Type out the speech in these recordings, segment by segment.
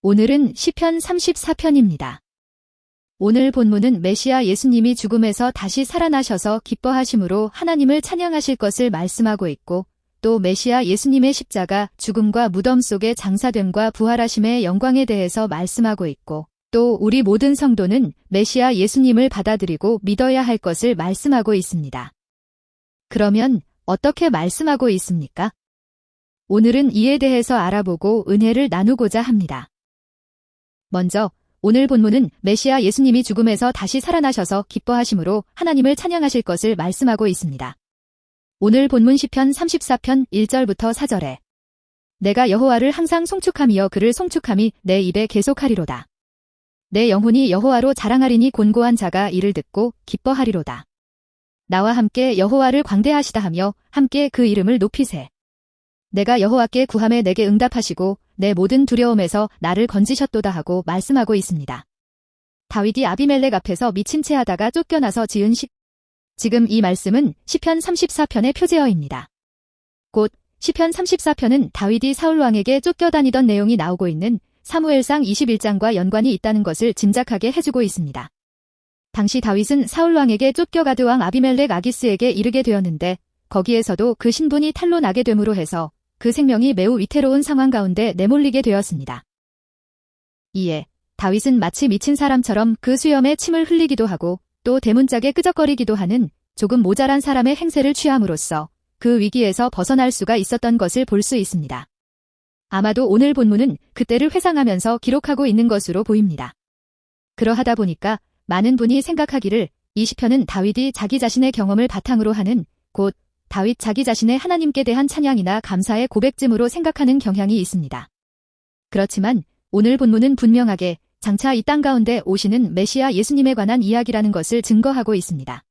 오늘은 시편 34편입니다. 오늘 본문은 메시아 예수님이 죽음에서 다시 살아나셔서 기뻐하심으로 하나님을 찬양하실 것을 말씀하고 있고, 또 메시아 예수님의 십자가, 죽음과 무덤 속의 장사됨과 부활하심의 영광에 대해서 말씀하고 있고, 또 우리 모든 성도는 메시아 예수님을 받아들이고 믿어야 할 것을 말씀하고 있습니다. 그러면 어떻게 말씀하고 있습니까? 오늘은 이에 대해서 알아보고 은혜를 나누고자 합니다. 먼저 오늘 본문은 메시아 예수님이 죽음에서 다시 살아나셔서 기뻐하심으로 하나님을 찬양하실 것을 말씀하고 있습니다. 오늘 본문 시편 34편 1절부터 4절에 내가 여호와를 항상 송축하며 그를 송축함이 내 입에 계속하리로다. 내 영혼이 여호와로 자랑하리니 곤고한 자가 이를 듣고 기뻐하리로다. 나와 함께 여호와를 광대하시다 하며 함께 그 이름을 높이세. 내가 여호와께 구함에 내게 응답하시고 내 모든 두려움에서 나를 건지셨도다 하고 말씀하고 있습니다. 다윗이 아비멜렉 앞에서 미친 채 하다가 쫓겨나서 지은 지금 이 말씀은 시편 34편의 표제어입니다. 곧 시편 34편은 다윗이 사울왕에게 쫓겨다니던 내용이 나오고 있는 사무엘상 21장과 연관이 있다는 것을 짐작하게 해주고 있습니다. 당시 다윗은 사울왕에게 쫓겨가드 왕 아비멜렉 아기스에게 이르게 되었는데 거기에서도 그 신분이 탄로나게 됨으로 해서 그 생명이 매우 위태로운 상황 가운데 내몰리게 되었습니다. 이에 다윗은 마치 미친 사람처럼 그 수염에 침을 흘리기도 하고 또 대문짝에 끄적거리기도 하는 조금 모자란 사람의 행세를 취함으로써 그 위기에서 벗어날 수가 있었던 것을 볼 수 있습니다. 아마도 오늘 본문은 그때를 회상하면서 기록하고 있는 것으로 보입니다. 그러하다 보니까 많은 분이 생각하기를 이 시편은 다윗이 자기 자신의 경험을 바탕으로 하는 곧 다윗 자기 자신의 하나님께 대한 찬양이나 감사의 고백쯤으로 생각하는 경향이 있습니다. 그렇지만 오늘 본문은 분명하게 장차 이 땅 가운데 오시는 메시아 예수님에 관한 이야기라는 것을 증거하고 있습니다.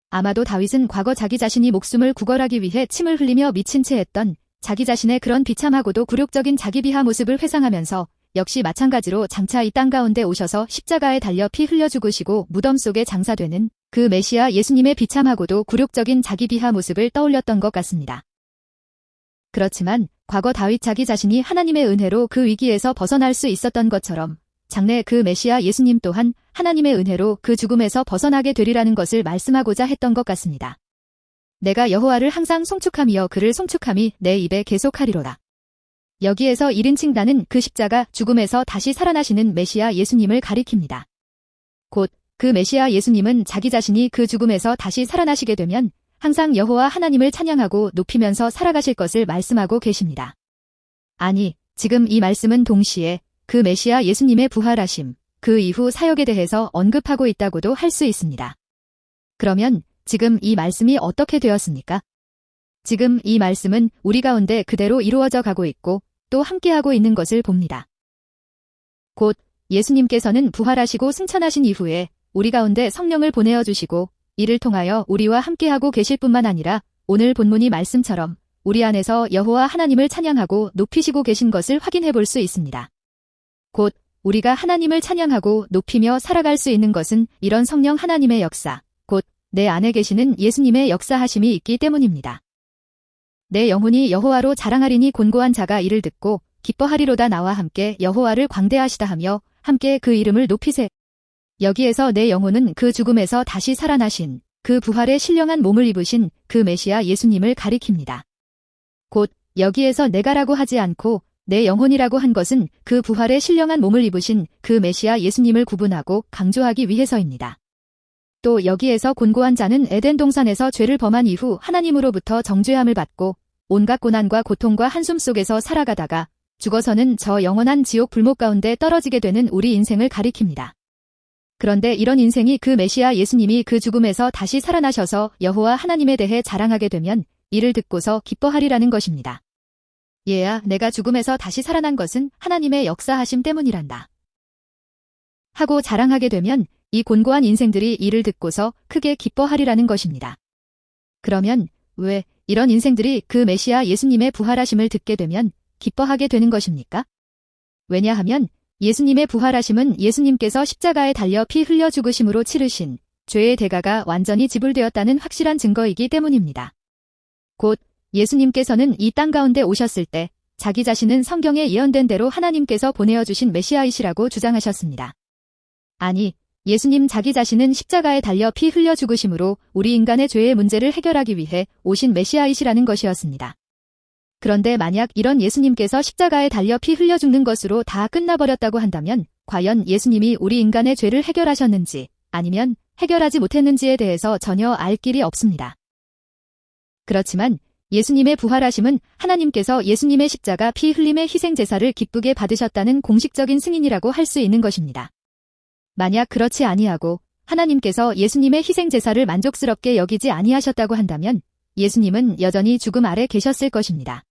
아마도 다윗은 과거 자기 자신이 목숨을 구걸하기 위해 침을 흘리며 미친 채 했던 자기 자신의 그런 비참하고도 굴욕적인 자기 비하 모습을 회상하면서 역시 마찬가지로 장차 이 땅 가운데 오셔서 십자가에 달려 피 흘려 죽으시고 무덤 속에 장사되는 그 메시아 예수님의 비참하고도 굴욕적인 자기 비하 모습을 떠올렸던 것 같습니다. 그렇지만 과거 다윗 자기 자신이 하나님의 은혜로 그 위기에서 벗어날 수 있었던 것처럼 장래 그 메시아 예수님 또한 하나님의 은혜로 그 죽음에서 벗어나게 되리라는 것을 말씀하고자 했던 것 같습니다. 내가 여호와를 항상 송축하며 그를 송축함이 내 입에 계속하리로다. 여기에서 1인칭단은 그 십자가 죽음에서 다시 살아나시는 메시아 예수님을 가리킵니다. 곧 그 메시아 예수님은 자기 자신이 그 죽음에서 다시 살아나시게 되면 항상 여호와 하나님을 찬양하고 높이면서 살아가실 것을 말씀하고 계십니다. 아니, 지금 이 말씀은 동시에 그 메시아 예수님의 부활하심, 그 이후 사역에 대해서 언급하고 있다고도 할 수 있습니다. 그러면 지금 이 말씀이 어떻게 되었습니까? 지금 이 말씀은 우리 가운데 그대로 이루어져 가고 있고 또 함께하고 있는 것을 봅니다. 곧 예수님께서는 부활하시고 승천하신 이후에 우리 가운데 성령을 보내어 주시고 이를 통하여 우리와 함께하고 계실 뿐만 아니라 오늘 본문이 말씀처럼 우리 안에서 여호와 하나님을 찬양하고 높이시고 계신 것을 확인해 볼 수 있습니다. 곧 우리가 하나님을 찬양하고 높이며 살아갈 수 있는 것은 이런 성령 하나님의 역사, 곧 내 안에 계시는 예수님의 역사하심이 있기 때문입니다. 내 영혼이 여호와로 자랑하리니 곤고한 자가 이를 듣고 기뻐하리로다. 나와 함께 여호와를 광대하시다 하며 함께 그 이름을 높이세. 여기에서 내 영혼은 그 죽음에서 다시 살아나신 그 부활의 신령한 몸을 입으신 그 메시아 예수님을 가리킵니다. 곧 여기에서 내가라고 하지 않고 내 영혼이라고 한 것은 그 부활의 신령한 몸을 입으신 그 메시아 예수님을 구분하고 강조하기 위해서입니다. 또 여기에서 곤고한 자는 에덴 동산에서 죄를 범한 이후 하나님으로부터 정죄함을 받고 온갖 고난과 고통과 한숨 속에서 살아가다가 죽어서는 저 영원한 지옥 불목 가운데 떨어지게 되는 우리 인생을 가리킵니다. 그런데 이런 인생이 그 메시아 예수님이 그 죽음에서 다시 살아나셔서 여호와 하나님에 대해 자랑하게 되면 이를 듣고서 기뻐하리라는 것입니다. 얘야, 내가 죽음에서 다시 살아난 것은 하나님의 역사하심 때문이란다 하고 자랑하게 되면 이 곤고한 인생들이 이를 듣고서 크게 기뻐하리라는 것입니다. 그러면 왜 이런 인생들이 그 메시아 예수님의 부활하심을 듣게 되면 기뻐하게 되는 것입니까? 왜냐하면 예수님의 부활하심은 예수님께서 십자가에 달려 피 흘려 죽으심으로 치르신 죄의 대가가 완전히 지불되었다는 확실한 증거이기 때문입니다. 곧 예수님께서는 이 땅 가운데 오셨을 때 자기 자신은 성경에 예언된 대로 하나님께서 보내어 주신 메시아이시라고 주장하셨습니다. 아니, 예수님 자기 자신은 십자가에 달려 피 흘려 죽으심으로 우리 인간의 죄의 문제를 해결하기 위해 오신 메시아이시라는 것이었습니다. 그런데 만약 이런 예수님께서 십자가에 달려 피 흘려 죽는 것으로 다 끝나버렸다고 한다면 과연 예수님이 우리 인간의 죄를 해결하셨는지 아니면 해결하지 못했는지에 대해서 전혀 알 길이 없습니다. 그렇지만 예수님의 부활하심은 하나님께서 예수님의 십자가 피 흘림의 희생 제사를 기쁘게 받으셨다는 공식적인 승인이라고 할 수 있는 것입니다. 만약 그렇지 아니하고 하나님께서 예수님의 희생 제사를 만족스럽게 여기지 아니하셨다고 한다면 예수님은 여전히 죽음 아래 계셨을 것입니다.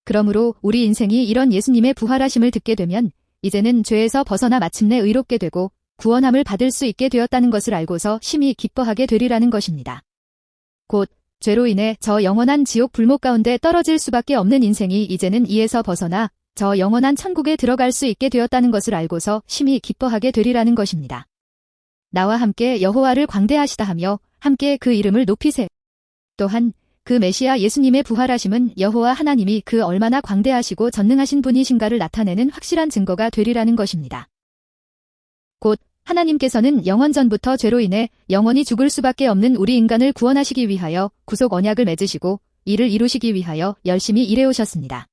그러므로 우리 인생이 이런 예수님의 부활하심을 듣게 되면 이제는 죄에서 벗어나 마침내 의롭게 되고 구원함을 받을 수 있게 되었다는 것을 알고서 심히 기뻐하게 되리라는 것입니다. 곧 죄로 인해 저 영원한 지옥 불목 가운데 떨어질 수밖에 없는 인생이 이제는 이에서 벗어나 저 영원한 천국에 들어갈 수 있게 되었다는 것을 알고서 심히 기뻐하게 되리라는 것입니다. 나와 함께 여호와를 광대하시다 하며 함께 그 이름을 높이세. 또한 그 메시아 예수님의 부활하심은 여호와 하나님이 그 얼마나 광대하시고 전능하신 분이신가를 나타내는 확실한 증거가 되리라는 것입니다. 곧 하나님께서는 영원전부터 죄로 인해 영원히 죽을 수밖에 없는 우리 인간을 구원하시기 위하여 구속 언약을 맺으시고 이를 이루시기 위하여 열심히 일해오셨습니다.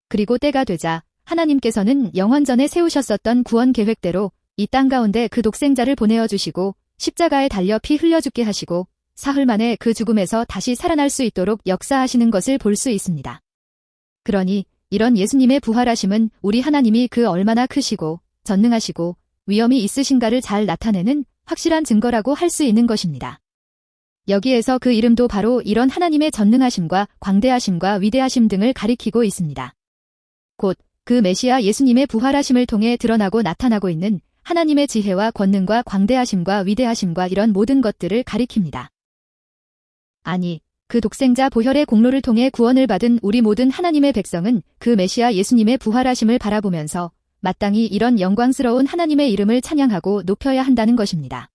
그리고 때가 되자 하나님께서는 영원전에 세우셨었던 구원 계획대로 이 땅 가운데 그 독생자를 보내어 주시고 십자가에 달려 피 흘려 죽게 하시고 사흘 만에 그 죽음에서 다시 살아날 수 있도록 역사하시는 것을 볼 수 있습니다. 그러니 이런 예수님의 부활하심은 우리 하나님이 그 얼마나 크시고 전능하시고 위엄이 있으신가를 잘 나타내는 확실한 증거라고 할 수 있는 것입니다. 여기에서 그 이름도 바로 이런 하나님의 전능하심과 광대하심과 위대하심 등을 가리키고 있습니다. 곧 그 메시아 예수님의 부활하심을 통해 드러나고 나타나고 있는 하나님의 지혜와 권능과 광대하심과 위대하심과 이런 모든 것들을 가리킵니다. 아니, 그 독생자 보혈의 공로를 통해 구원을 받은 우리 모든 하나님의 백성은 그 메시아 예수님의 부활하심을 바라보면서 마땅히 이런 영광스러운 하나님의 이름을 찬양하고 높여야 한다는 것입니다.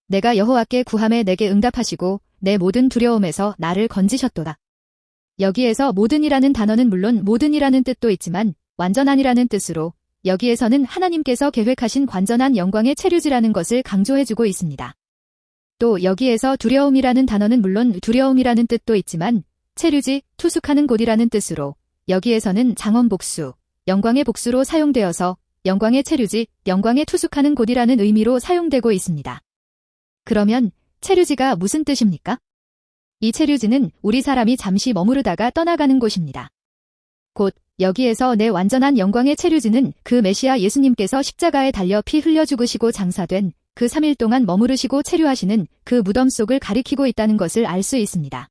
내가 여호와께 구함에 내게 응답하시고 내 모든 두려움에서 나를 건지셨도다. 여기에서 모든이라는 단어는 물론 모든이라는 뜻도 있지만 완전한이라는 뜻으로 여기에서는 하나님께서 계획하신 완전한 영광의 체류지라는 것을 강조해주고 있습니다. 또 여기에서 두려움이라는 단어는 물론 두려움이라는 뜻도 있지만 체류지, 투숙하는 곳이라는 뜻으로 여기에서는 장엄복수, 영광의 복수로 사용되어서 영광의 체류지, 영광에 투숙하는 곳이라는 의미로 사용되고 있습니다. 그러면 체류지가 무슨 뜻입니까? 이 체류지는 우리 사람이 잠시 머무르다가 떠나가는 곳입니다. 곧 여기에서 내 완전한 영광의 체류지는 그 메시아 예수님께서 십자가에 달려 피 흘려 죽으시고 장사된 그 3일 동안 머무르시고 체류하시는 그 무덤 속을 가리키고 있다는 것을 알 수 있습니다.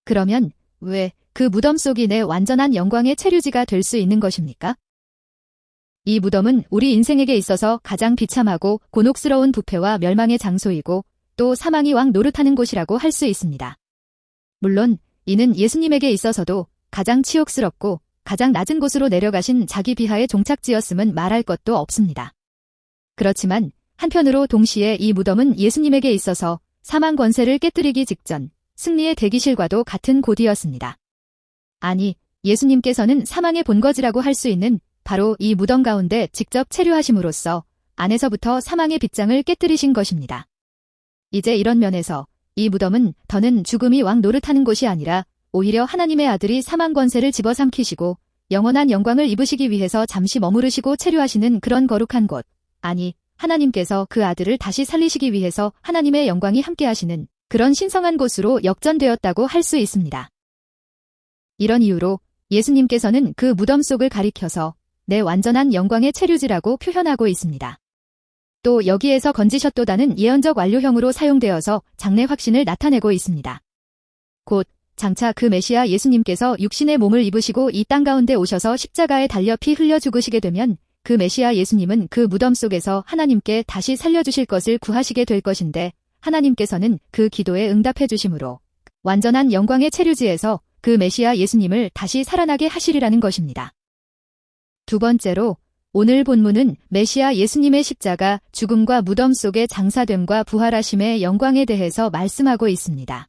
그러면 왜 그 무덤 속이 내 완전한 영광의 체류지가 될 수 있는 것입니까? 이 무덤은 우리 인생에게 있어서 가장 비참하고 곤혹스러운 부패와 멸망의 장소이고 또 사망이 왕 노릇하는 곳이라고 할 수 있습니다. 물론 이는 예수님에게 있어서도 가장 치욕스럽고 가장 낮은 곳으로 내려가신 자기 비하의 종착지였음은 말할 것도 없습니다. 그렇지만 한편으로 동시에 이 무덤은 예수님에게 있어서 사망 권세를 깨뜨리기 직전 승리의 대기실과도 같은 곳이었습니다. 아니, 예수님께서는 사망의 본거지라고 할 수 있는 바로 이 무덤 가운데 직접 체류하심으로써 안에서부터 사망의 빗장을 깨뜨리신 것입니다. 이제 이런 면에서 이 무덤은 더는 죽음이 왕 노릇하는 곳이 아니라 오히려 하나님의 아들이 사망 권세를 집어삼키시고 영원한 영광을 입으시기 위해서 잠시 머무르시고 체류하시는 그런 거룩한 곳, 아니 하나님께서 그 아들을 다시 살리시기 위해서 하나님의 영광이 함께하시는 그런 신성한 곳으로 역전되었다고 할 수 있습니다. 이런 이유로 예수님께서는 그 무덤 속을 가리켜서 내 완전한 영광의 체류지라고 표현하고 있습니다. 또 여기에서 건지셨도다는 예언적 완료형으로 사용되어서 장래 확신을 나타내고 있습니다. 곧 장차 그 메시아 예수님께서 육신의 몸을 입으시고 이 땅 가운데 오셔서 십자가에 달려 피 흘려 죽으시게 되면 그 메시아 예수님은 그 무덤 속에서 하나님께 다시 살려주실 것을 구하시게 될 것인데 하나님께서는 그 기도에 응답해 주심으로 완전한 영광의 체류지에서 그 메시아 예수님을 다시 살아나게 하시리라는 것입니다. 두 번째로 오늘 본문은 메시아 예수님의 십자가, 죽음과 무덤 속의 장사됨과 부활하심의 영광에 대해서 말씀하고 있습니다.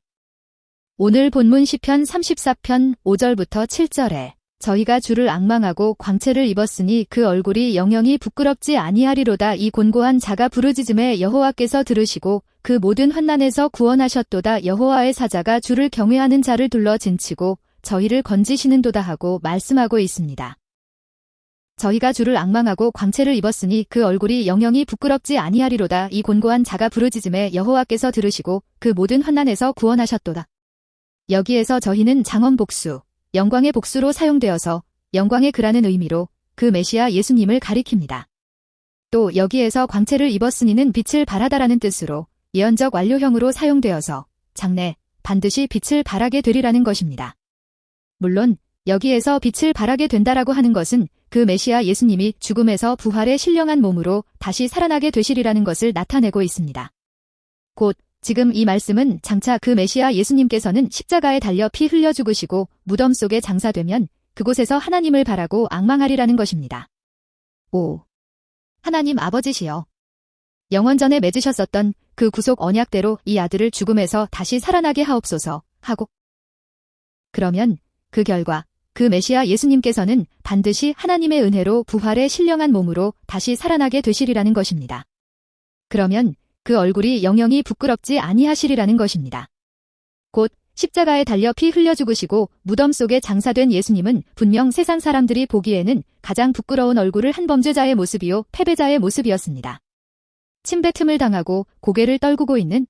오늘 본문 시편 34편 5절부터 7절에 저희가 주를 앙망하고 광채를 입었으니 그 얼굴이 영영이 부끄럽지 아니하리로다. 이 곤고한 자가 부르짖음에 여호와께서 들으시고 그 모든 환난에서 구원하셨도다. 여호와의 사자가 주를 경외하는 자를 둘러 진치고 저희를 건지시는도다 하고 말씀하고 있습니다. 저희가 주를 앙망하고 광채를 입었으니 그 얼굴이 영영이 부끄럽지 아니하리로다. 이 곤고한 자가 부르짖음에 여호와께서 들으시고 그 모든 환난에서 구원하셨도다. 여기에서 저희는 장원 복수, 영광의 복수로 사용되어서 영광의 그라는 의미로 그 메시아 예수님을 가리킵니다. 또 여기에서 광채를 입었으니는 빛을 발하다라는 뜻으로 예언적 완료형으로 사용되어서 장래 반드시 빛을 발하게 되리라는 것입니다. 물론 여기에서 빛을 발하게 된다라고 하는 것은 그 메시아 예수님이 죽음에서 부활의 신령한 몸으로 다시 살아나게 되시리라는 것을 나타내고 있습니다. 곧 지금 이 말씀은 장차 그 메시아 예수님께서는 십자가에 달려 피 흘려 죽으시고 무덤 속에 장사되면 그곳에서 하나님을 바라고 앙망하리라는 것입니다. 5. 하나님 아버지시여, 영원전에 맺으셨었던 그 구속 언약대로 이 아들을 죽음에서 다시 살아나게 하옵소서 하고, 그러면 그 결과 그 메시아 예수님께서는 반드시 하나님의 은혜로 부활의 신령한 몸으로 다시 살아나게 되시리라는 것입니다. 그러면 그 얼굴이 영영이 부끄럽지 아니하시리라는 것입니다. 곧 십자가에 달려 피 흘려 죽으시고 무덤 속에 장사된 예수님은 분명 세상 사람들이 보기에는 가장 부끄러운 얼굴을 한 범죄자의 모습이요 패배자의 모습이었습니다. 침뱉음을 당하고 고개를 떨구고 있는,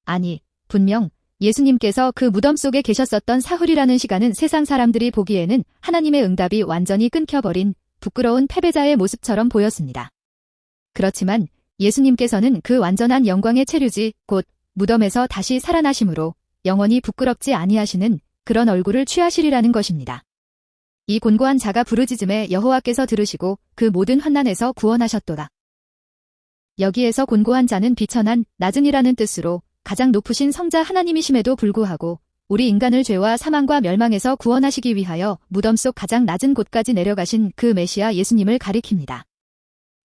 아니, 분명 예수님께서 그 무덤 속에 계셨었던 사흘이라는 시간은 세상 사람들이 보기에는 하나님의 응답이 완전히 끊겨버린 부끄러운 패배자의 모습처럼 보였습니다. 그렇지만 예수님께서는 그 완전한 영광의 체류지 곧 무덤에서 다시 살아나심으로 영원히 부끄럽지 아니하시는 그런 얼굴을 취하시리라는 것입니다. 이 곤고한 자가 부르짖음에 여호와께서 들으시고 그 모든 환난에서 구원하셨도다. 여기에서 곤고한 자는 비천한 낮은이라는 뜻으로 가장 높으신 성자 하나님이심에도 불구하고 우리 인간을 죄와 사망과 멸망에서 구원하시기 위하여 무덤 속 가장 낮은 곳까지 내려가신 그 메시아 예수님을 가리킵니다.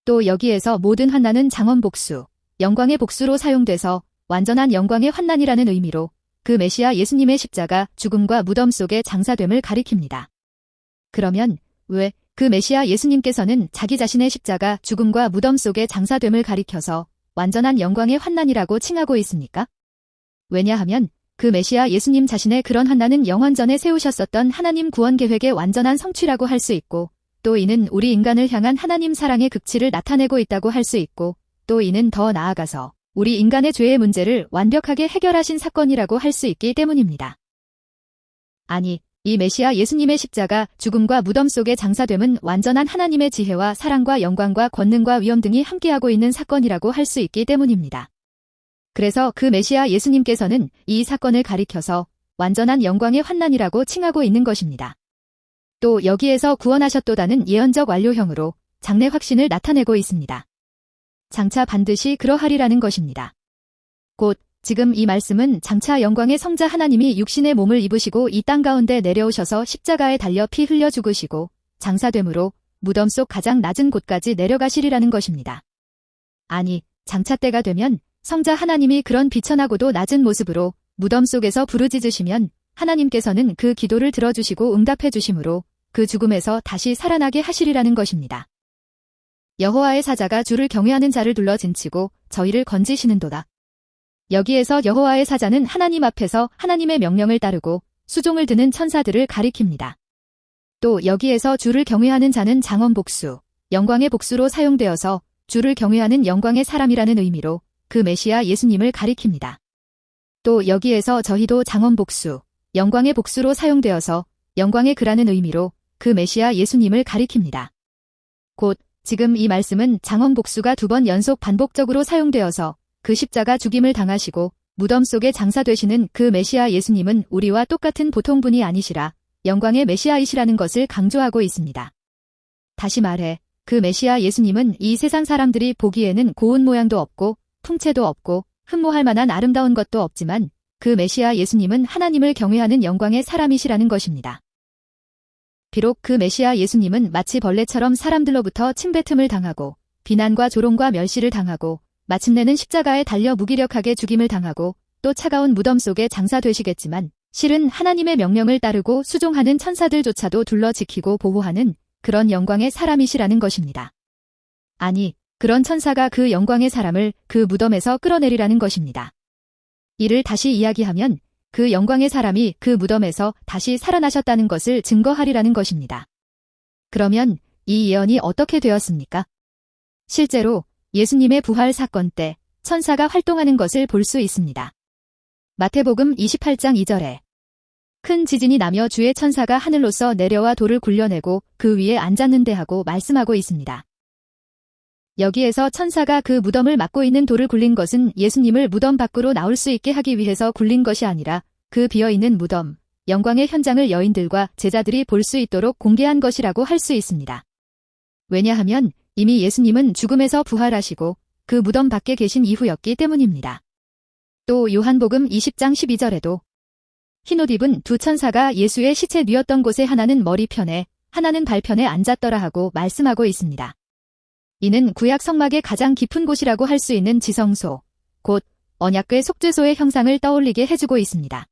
또 여기에서 모든 환난은 장원 복수, 영광의 복수로 사용돼서 완전한 영광의 환난이라는 의미로 그 메시아 예수님의 십자가 죽음과 무덤 속의 장사됨을 가리킵니다. 그러면 왜 그 메시아 예수님께서는 자기 자신의 십자가 죽음과 무덤 속의 장사됨을 가리켜서 완전한 영광의 환난이라고 칭하고 있습니까? 왜냐하면 그 메시아 예수님 자신의 그런 환난은 영원전에 세우셨었던 하나님 구원 계획의 완전한 성취라고 할 수 있고, 또 이는 우리 인간을 향한 하나님 사랑의 극치를 나타내고 있다고 할 수 있고, 또 이는 더 나아가서 우리 인간의 죄의 문제를 완벽하게 해결하신 사건이라고 할 수 있기 때문입니다. 아니, 이 메시아 예수님의 십자가 죽음과 무덤 속의 장사됨은 완전한 하나님의 지혜와 사랑과 영광과 권능과 위엄 등이 함께하고 있는 사건이라고 할 수 있기 때문입니다. 그래서 그 메시아 예수님께서는 이 사건을 가리켜서 완전한 영광의 환난이라고 칭하고 있는 것입니다. 또 여기에서 구원하셨도다는 예언적 완료형으로 장래 확신을 나타내고 있습니다. 장차 반드시 그러하리라는 것입니다. 곧 지금 이 말씀은 장차 영광의 성자 하나님이 육신의 몸을 입으시고 이 땅 가운데 내려오셔서 십자가에 달려 피 흘려 죽으시고 장사됨으로 무덤 속 가장 낮은 곳까지 내려가시리라는 것입니다. 아니, 장차 때가 되면 성자 하나님이 그런 비천하고도 낮은 모습으로 무덤 속에서 부르짖으시면 하나님께서는 그 기도를 들어주시고 응답해 주심으로 그 죽음에서 다시 살아나게 하시리라는 것입니다. 여호와의 사자가 주를 경외하는 자를 둘러 진치고 저희를 건지시는도다. 여기에서 여호와의 사자는 하나님 앞에서 하나님의 명령을 따르고 수종을 드는 천사들을 가리킵니다. 또 여기에서 주를 경외하는 자는 장원 복수, 영광의 복수로 사용되어서 주를 경외하는 영광의 사람이라는 의미로 그 메시아 예수님을 가리킵니다. 또 여기에서 저희도 장원 복수, 영광의 복수로 사용되어서 영광의 그라는 의미로 그 메시아 예수님을 가리킵니다. 곧 지금 이 말씀은 장원 복수가 2번 연속 반복적으로 사용되어서 그 십자가 죽임을 당하시고 무덤 속에 장사되시는 그 메시아 예수님은 우리와 똑같은 보통 분이 아니시라 영광의 메시아이시라는 것을 강조하고 있습니다. 다시 말해 그 메시아 예수님은 이 세상 사람들이 보기에는 고운 모양도 없고 풍채도 없고 흠모할 만한 아름다운 것도 없지만 그 메시아 예수님은 하나님을 경외하는 영광의 사람이시라는 것입니다. 비록 그 메시아 예수님은 마치 벌레처럼 사람들로부터 침뱉음을 당하고 비난과 조롱과 멸시를 당하고 마침내는 십자가에 달려 무기력하게 죽임을 당하고 또 차가운 무덤 속에 장사되시겠지만 실은 하나님의 명령을 따르고 수종하는 천사들조차도 둘러 지키고 보호하는 그런 영광의 사람이시라는 것입니다. 아니, 그런 천사가 그 영광의 사람을 그 무덤에서 끌어내리라는 것입니다. 이를 다시 이야기하면 그 영광의 사람이 그 무덤에서 다시 살아나셨다는 것을 증거하리라는 것입니다. 그러면 이 예언이 어떻게 되었습니까? 실제로 예수님의 부활 사건 때 천사가 활동하는 것을 볼 수 있습니다. 마태복음 28장 2절에 큰 지진이 나며 주의 천사가 하늘로서 내려와 돌을 굴려내고 그 위에 앉았는데 하고 말씀하고 있습니다. 여기에서 천사가 그 무덤을 막고 있는 돌을 굴린 것은 예수님을 무덤 밖으로 나올 수 있게 하기 위해서 굴린 것이 아니라 그 비어있는 무덤, 영광의 현장을 여인들과 제자들이 볼 수 있도록 공개한 것이라고 할 수 있습니다. 왜냐하면 이미 예수님은 죽음에서 부활하시고 그 무덤 밖에 계신 이후였기 때문입니다. 또 요한복음 20장 12절에도 흰 옷 입은 두 천사가 예수의 시체 뉘었던 곳에 하나는 머리편에 하나는 발편에 앉았더라 하고 말씀하고 있습니다. 이는 구약 성막의 가장 깊은 곳이라고 할 수 있는 지성소, 곧 언약궤 속죄소의 형상을 떠올리게 해주고 있습니다.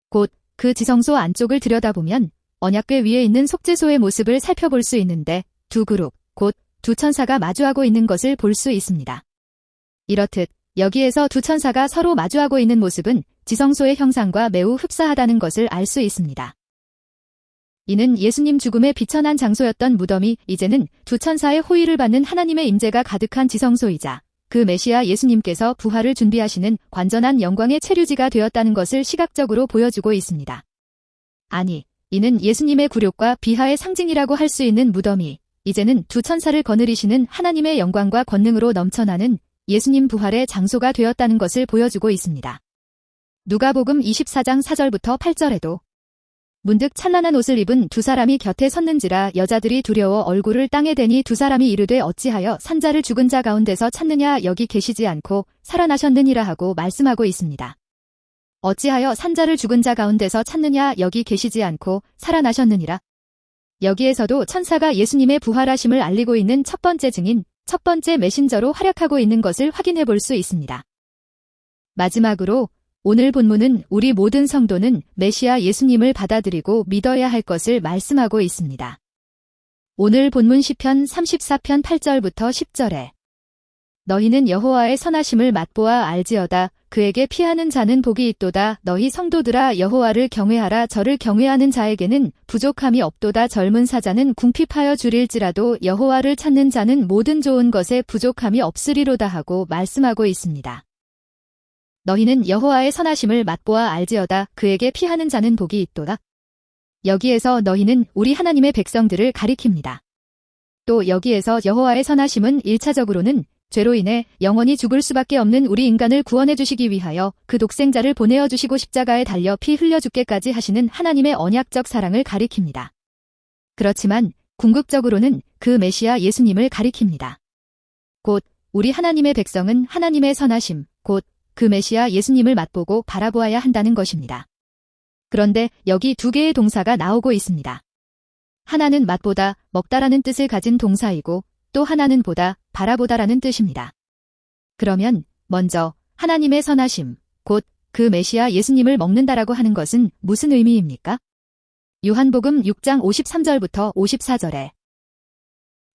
곧 그 지성소 안쪽을 들여다보면 언약궤 위에 있는 속죄소의 모습을 살펴볼 수 있는데 두 그룹, 곧 두 천사가 마주하고 있는 것을 볼 수 있습니다. 이렇듯 여기에서 두 천사가 서로 마주하고 있는 모습은 지성소의 형상과 매우 흡사하다는 것을 알 수 있습니다. 이는 예수님 죽음의 비천한 장소였던 무덤이 이제는 두 천사의 호의를 받는 하나님의 임재가 가득한 지성소이자 그 메시아 예수님께서 부활을 준비하시는 관전한 영광의 체류지가 되었다는 것을 시각적으로 보여주고 있습니다. 아니, 이는 예수님의 굴욕과 비하의 상징이라고 할 수 있는 무덤이 이제는 두 천사를 거느리시는 하나님의 영광과 권능으로 넘쳐나는 예수님 부활의 장소가 되었다는 것을 보여주고 있습니다. 누가복음 24장 4절부터 8절에도 문득 찬란한 옷을 입은 두 사람이 곁에 섰는지라 여자들이 두려워 얼굴을 땅에 대니 두 사람이 이르되 어찌하여 산자를 죽은 자 가운데서 찾느냐 여기 계시지 않고 살아나셨느니라 하고 말씀하고 있습니다. 어찌하여 산자를 죽은 자 가운데서 찾느냐 여기 계시지 않고 살아나셨느니라. 여기에서도 천사가 예수님의 부활하심을 알리고 있는 첫 번째 증인, 첫 번째 메신저로 활약하고 있는 것을 확인해 볼 수 있습니다. 마지막으로 오늘 본문은 우리 모든 성도는 메시아 예수님을 받아들이고 믿어야 할 것을 말씀하고 있습니다. 오늘 본문 시편 34편 8절부터 10절에 너희는 여호와의 선하심을 맛보아 알지어다. 그에게 피하는 자는 복이 있도다. 너희 성도들아 여호와를 경외하라. 저를 경외하는 자에게는 부족함이 없도다. 젊은 사자는 궁핍하여 줄일지라도 여호와를 찾는 자는 모든 좋은 것에 부족함이 없으리로다 하고 말씀하고 있습니다. 너희는 여호와의 선하심을 맛보아 알지어다. 그에게 피하는 자는 복이 있도다. 여기에서 너희는 우리 하나님의 백성들을 가리킵니다. 또 여기에서 여호와의 선하심은 1차적으로는 죄로 인해 영원히 죽을 수밖에 없는 우리 인간을 구원해 주시기 위하여 그 독생자를 보내어 주시고 십자가에 달려 피 흘려 죽게까지 하시는 하나님의 언약적 사랑을 가리킵니다. 그렇지만 궁극적으로는 그 메시아 예수님을 가리킵니다. 곧 우리 하나님의 백성은 하나님의 선하심, 곧 그 메시아 예수님을 맛보고 바라보아야 한다는 것입니다. 그런데 여기 두 개의 동사가 나오고 있습니다. 하나는 맛보다, 먹다라는 뜻을 가진 동사이고 또 하나는 보다, 바라보다라는 뜻입니다. 그러면 먼저 하나님의 선하심, 곧 그 메시아 예수님을 먹는다라고 하는 것은 무슨 의미입니까? 요한복음 6장 53절부터 54절에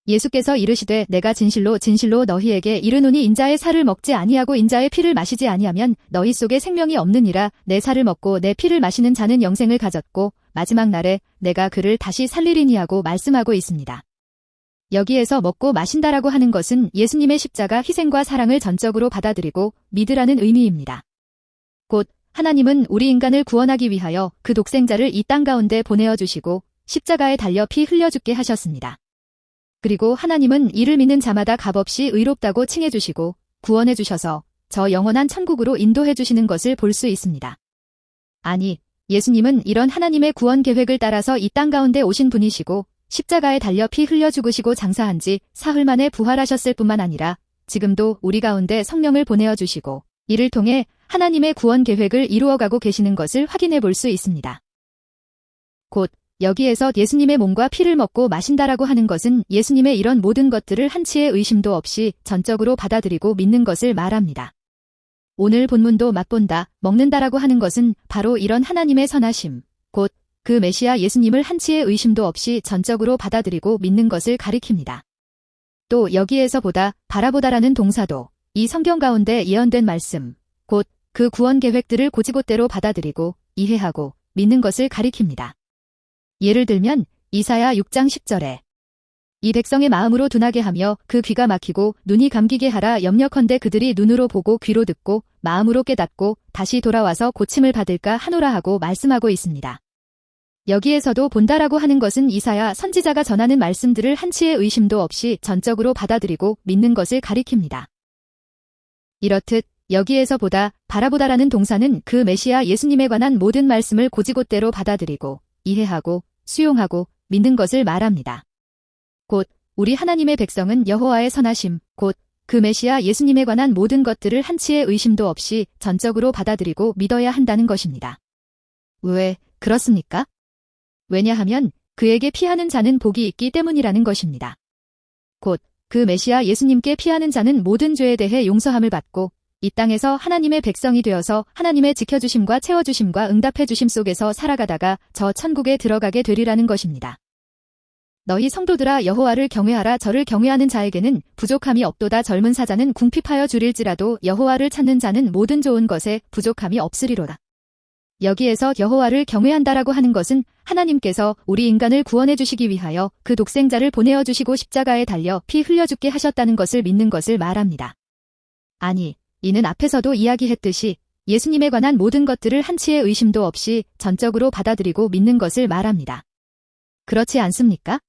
예수께서 이르시되 내가 진실로 진실로 너희에게 이르노니 인자의 살을 먹지 아니하고 인자의 피를 마시지 아니하면 너희 속에 생명이 없느니라. 내 살을 먹고 내 피를 마시는 자는 영생을 가졌고 마지막 날에 내가 그를 다시 살리리니 하고 말씀하고 있습니다. 여기에서 먹고 마신다라고 하는 것은 예수님의 십자가 희생과 사랑을 전적으로 받아들이고 믿으라는 의미입니다. 곧 하나님은 우리 인간을 구원하기 위하여 그 독생자를 이 땅 가운데 보내어 주시고 십자가에 달려 피 흘려 죽게 하셨습니다. 그리고 하나님은 이를 믿는 자마다 값없이 의롭다고 칭해 주시고 구원해 주셔서 저 영원한 천국으로 인도해 주시는 것을 볼 수 있습니다. 아니, 예수님은 이런 하나님의 구원 계획을 따라서 이 땅 가운데 오신 분이시고 십자가에 달려 피 흘려 죽으시고 장사한 지 사흘 만에 부활하셨을 뿐만 아니라 지금도 우리 가운데 성령을 보내어 주시고 이를 통해 하나님의 구원 계획을 이루어가고 계시는 것을 확인해 볼 수 있습니다. 곧 여기에서 예수님의 몸과 피를 먹고 마신다라고 하는 것은 예수님의 이런 모든 것들을 한치의 의심도 없이 전적으로 받아들이고 믿는 것을 말합니다. 오늘 본문도 맛본다, 먹는다라고 하는 것은 바로 이런 하나님의 선하심, 곧 그 메시아 예수님을 한치의 의심도 없이 전적으로 받아들이고 믿는 것을 가리킵니다. 또 여기에서 보다, 바라보다라는 동사도 이 성경 가운데 예언된 말씀, 곧 그 구원 계획들을 곧이곧대로 받아들이고 이해하고 믿는 것을 가리킵니다. 예를 들면 이사야 6장 10절에 이 백성의 마음으로 둔하게 하며 그 귀가 막히고 눈이 감기게 하라 염려컨대 그들이 눈으로 보고 귀로 듣고 마음으로 깨닫고 다시 돌아와서 고침을 받을까 하노라 하고 말씀하고 있습니다. 여기에서도 본다라고 하는 것은 이사야 선지자가 전하는 말씀들을 한치의 의심도 없이 전적으로 받아들이고 믿는 것을 가리킵니다. 이렇듯 여기에서 보다, 바라보다라는 동사는 그 메시아 예수님에 관한 모든 말씀을 곧이곧대로 받아들이고 이해하고 수용하고 믿는 것을 말합니다. 곧 우리 하나님의 백성은 여호와의 선하심, 곧 그 메시아 예수님에 관한 모든 것들을 한치의 의심도 없이 전적으로 받아들이고 믿어야 한다는 것입니다. 왜 그렇습니까? 왜냐하면 그에게 피하는 자는 복이 있기 때문이라는 것입니다. 곧 그 메시아 예수님께 피하는 자는 모든 죄에 대해 용서함을 받고 이 땅에서 하나님의 백성이 되어서 하나님의 지켜주심과 채워주심과 응답해주심 속에서 살아가다가 저 천국에 들어가게 되리라는 것입니다. 너희 성도들아 여호와를 경외하라. 저를 경외하는 자에게는 부족함이 없도다. 젊은 사자는 궁핍하여 줄일지라도 여호와를 찾는 자는 모든 좋은 것에 부족함이 없으리로다. 여기에서 여호와를 경외한다라고 하는 것은 하나님께서 우리 인간을 구원해 주시기 위하여 그 독생자를 보내어 주시고 십자가에 달려 피 흘려 죽게 하셨다는 것을 믿는 것을 말합니다. 아니, 이는 앞에서도 이야기했듯이 예수님에 관한 모든 것들을 한치의 의심도 없이 전적으로 받아들이고 믿는 것을 말합니다. 그렇지 않습니까?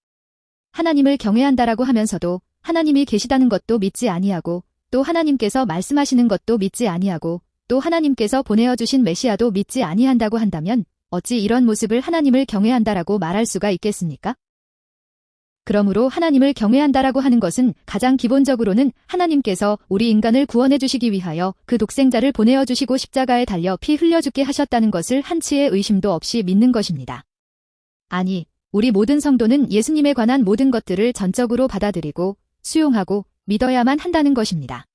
하나님을 경외한다라고 하면서도 하나님이 계시다는 것도 믿지 아니하고 또 하나님께서 말씀하시는 것도 믿지 아니하고 또 하나님께서 보내어 주신 메시아도 믿지 아니한다고 한다면 어찌 이런 모습을 하나님을 경외한다라고 말할 수가 있겠습니까? 그러므로 하나님을 경외한다라고 하는 것은 가장 기본적으로는 하나님께서 우리 인간을 구원해 주시기 위하여 그 독생자를 보내어 주시고 십자가에 달려 피 흘려 죽게 하셨다는 것을 한치의 의심도 없이 믿는 것입니다. 아니, 우리 모든 성도는 예수님에 관한 모든 것들을 전적으로 받아들이고 수용하고 믿어야만 한다는 것입니다.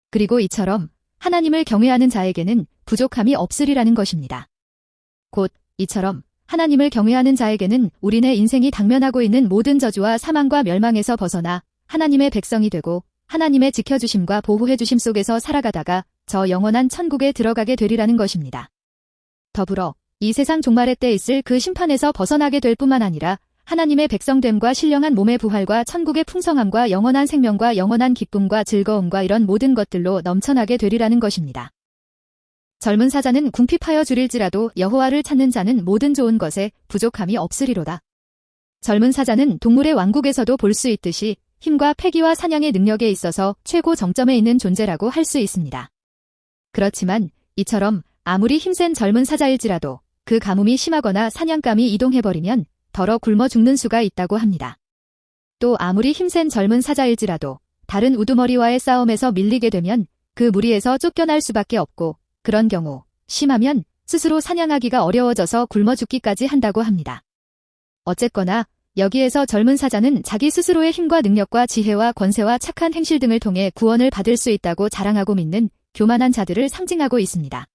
그리고 이처럼 하나님을 경외하는 자에게는 부족함이 없으리라는 것입니다. 곧 이처럼 하나님을 경외하는 자에게는 우리네 인생이 당면하고 있는 모든 저주와 사망과 멸망에서 벗어나 하나님의 백성이 되고 하나님의 지켜주심과 보호해주심 속에서 살아가다가 저 영원한 천국에 들어가게 되리라는 것입니다. 더불어 이 세상 종말의 때 있을 그 심판에서 벗어나게 될 뿐만 아니라 하나님의 백성됨과 신령한 몸의 부활과 천국의 풍성함과 영원한 생명과 영원한 기쁨과 즐거움과 이런 모든 것들로 넘쳐나게 되리라는 것입니다. 젊은 사자는 궁핍하여 줄일지라도 여호와를 찾는 자는 모든 좋은 것에 부족함이 없으리로다. 젊은 사자는 동물의 왕국에서도 볼 수 있듯이 힘과 패기와 사냥의 능력에 있어서 최고 정점에 있는 존재라고 할 수 있습니다. 그렇지만 이처럼 아무리 힘센 젊은 사자일지라도 그 가뭄이 심하거나 사냥감이 이동해버리면 더러 굶어 죽는 수가 있다고 합니다. 또 아무리 힘센 젊은 사자일지라도 다른 우두머리와의 싸움에서 밀리게 되면 그 무리에서 쫓겨날 수밖에 없고 그런 경우 심하면 스스로 사냥하기가 어려워져서 굶어 죽기까지 한다고 합니다. 어쨌거나 여기에서 젊은 사자는 자기 스스로의 힘과 능력과 지혜와 권세와 착한 행실 등을 통해 구원을 받을 수 있다고 자랑하고 믿는 교만한 자들을 상징하고 있습니다.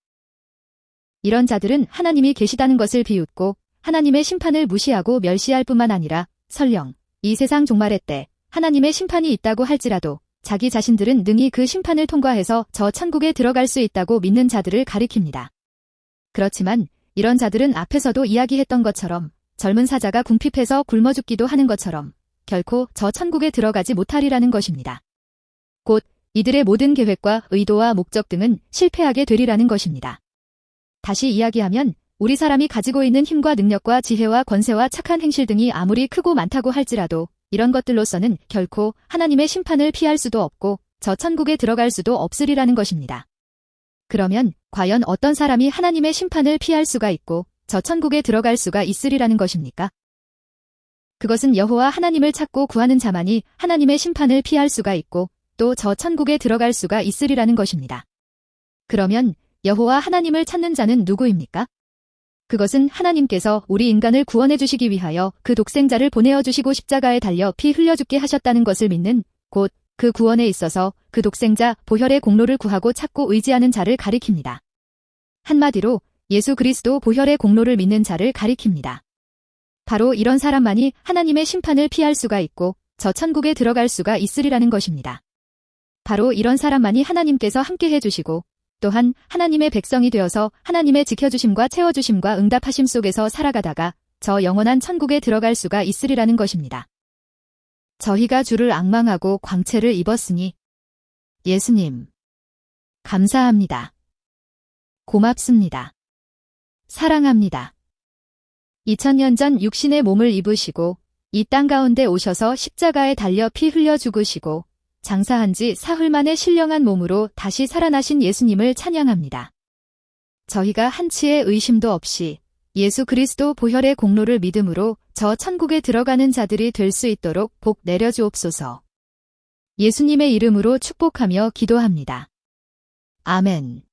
이런 자들은 하나님이 계시다는 것을 비웃고 하나님의 심판을 무시하고 멸시할 뿐만 아니라 설령 이 세상 종말의 때 하나님의 심판이 있다고 할지라도 자기 자신들은 능히 그 심판을 통과해서 저 천국에 들어갈 수 있다고 믿는 자들을 가리킵니다. 그렇지만 이런 자들은 앞에서도 이야기했던 것처럼 젊은 사자가 궁핍해서 굶어 죽기도 하는 것처럼 결코 저 천국에 들어가지 못하리라는 것입니다. 곧 이들의 모든 계획과 의도와 목적 등은 실패하게 되리라는 것입니다. 다시 이야기하면 우리 사람이 가지고 있는 힘과 능력과 지혜와 권세와 착한 행실 등이 아무리 크고 많다고 할지라도 이런 것들로서는 결코 하나님의 심판을 피할 수도 없고 저 천국에 들어갈 수도 없으리라는 것입니다. 그러면 과연 어떤 사람이 하나님의 심판을 피할 수가 있고 저 천국에 들어갈 수가 있으리라는 것입니까? 그것은 여호와 하나님을 찾고 구하는 자만이 하나님의 심판을 피할 수가 있고 또 저 천국에 들어갈 수가 있으리라는 것입니다. 그러면 여호와 하나님을 찾는 자는 누구입니까? 그것은 하나님께서 우리 인간을 구원해 주시기 위하여 그 독생자를 보내어 주시고 십자가에 달려 피 흘려 죽게 하셨다는 것을 믿는 곧 그 구원에 있어서 그 독생자 보혈의 공로를 구하고 찾고 의지하는 자를 가리킵니다. 한마디로 예수 그리스도 보혈의 공로를 믿는 자를 가리킵니다. 바로 이런 사람만이 하나님의 심판을 피할 수가 있고 저 천국에 들어갈 수가 있으리라는 것입니다. 바로 이런 사람만이 하나님께서 함께 해주시고 또한 하나님의 백성이 되어서 하나님의 지켜주심과 채워주심과 응답하심 속에서 살아가다가 저 영원한 천국에 들어갈 수가 있으리라는 것입니다. 저희가 주를 앙망하고 광채를 입었으니 예수님, 감사합니다. 고맙습니다. 사랑합니다. 2000년 전 육신의 몸을 입으시고 이 땅 가운데 오셔서 십자가에 달려 피 흘려 죽으시고 장사한 지 사흘 만에 신령한 몸으로 다시 살아나신 예수님을 찬양합니다. 저희가 한치의 의심도 없이 예수 그리스도 보혈의 공로를 믿음으로 저 천국에 들어가는 자들이 될 수 있도록 복 내려주옵소서. 예수님의 이름으로 축복하며 기도합니다. 아멘.